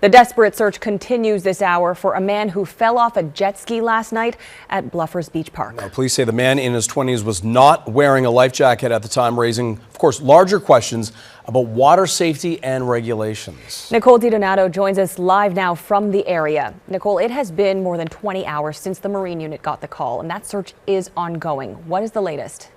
The desperate search continues this hour for a man who fell off a jet ski last night at Bluffer's Beach Park. Now, police say the man in his 20s was not wearing a life jacket at the time, raising, of course, larger questions about water safety and regulations. Nicole DiDonato joins us live now from the area. Nicole, it has been more than 20 hours since the Marine unit got the call, and that search is ongoing. What is the latest?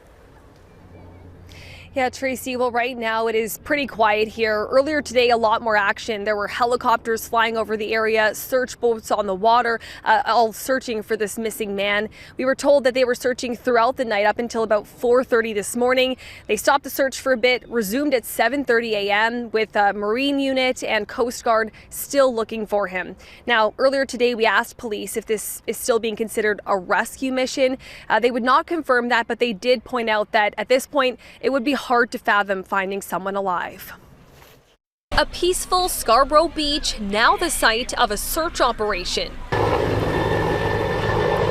Yeah, Tracy, well, right now it is pretty quiet here. Earlier today, a lot more action. There were helicopters flying over the area, search boats on the water, all searching for this missing man. We were told that they were searching throughout the night up until about 4:30 this morning. They stopped the search for a bit, resumed at 7:30 a.m. with a Marine unit and Coast Guard still looking for him. Now, earlier today, we asked police if this is still being considered a rescue mission. They would not confirm that, but they did point out that at this point, it would be hard to fathom finding someone alive. A peaceful Scarborough beach, now the site of a search operation.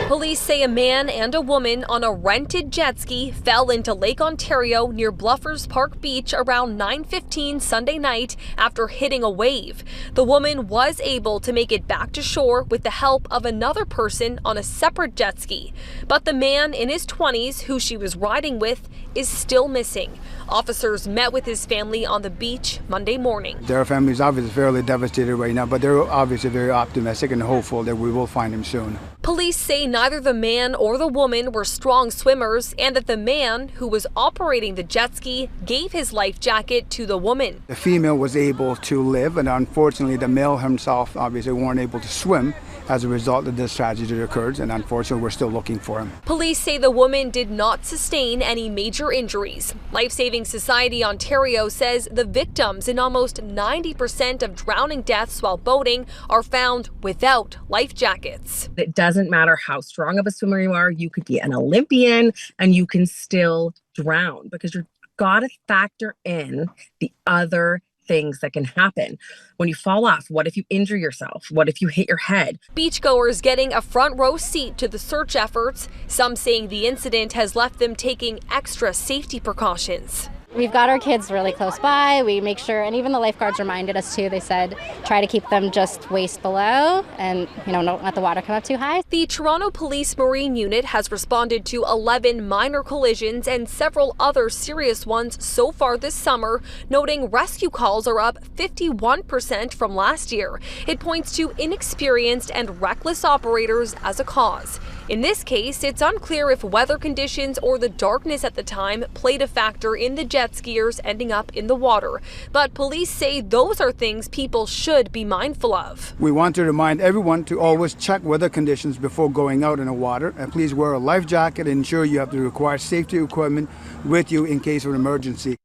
Police say a man and a woman on a rented jet ski fell into Lake Ontario near Bluffer's Park Beach around 9:15 Sunday night after hitting a wave. The woman was able to make it back to shore with the help of another person on a separate jet ski. But the man in his 20s who she was riding with is still missing. Officers met with his family on the beach Monday morning. Their family is obviously fairly devastated right now, but they're obviously very optimistic and hopeful that we will find him soon. Police say neither the man or the woman were strong swimmers and that the man who was operating the jet ski gave his life jacket to the woman. The female was able to live, and unfortunately the male himself obviously weren't able to swim as a result of this tragedy that occurred, and unfortunately we're still looking for him. Police say the woman did not sustain any major injuries. Life Saving Society Ontario says the victims in almost 90% of drowning deaths while boating are found without life jackets. It doesn't matter how strong of a swimmer you are, you could be an Olympian and you can still drown because you've got to factor in the other things that can happen. When you fall off, what if you injure yourself? What if you hit your head? Beachgoers getting a front row seat to the search efforts, some saying the incident has left them taking extra safety precautions. We've got our kids really close by. We make sure, and even the lifeguards reminded us too, they said try to keep them just waist below and, don't let the water come up too high. The Toronto Police Marine Unit has responded to 11 minor collisions and several other serious ones so far this summer, noting rescue calls are up 51% from last year. It points to inexperienced and reckless operators as a cause. In this case, it's unclear if weather conditions or the darkness at the time played a factor in the jet skiers ending up in the water. But police say those are things people should be mindful of. We want to remind everyone to always check weather conditions before going out in the water, and please wear a life jacket and ensure you have the required safety equipment with you in case of an emergency.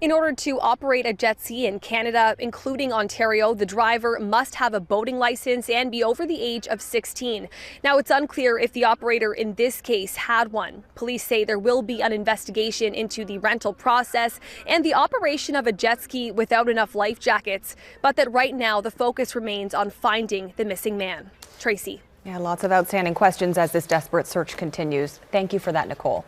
In order to operate a jet ski in Canada, including Ontario, the driver must have a boating license and be over the age of 16. Now, it's unclear if the operator in this case had one. Police say there will be an investigation into the rental process and the operation of a jet ski without enough life jackets, but that right now the focus remains on finding the missing man. Tracy. Yeah, lots of outstanding questions as this desperate search continues. Thank you for that, Nicole.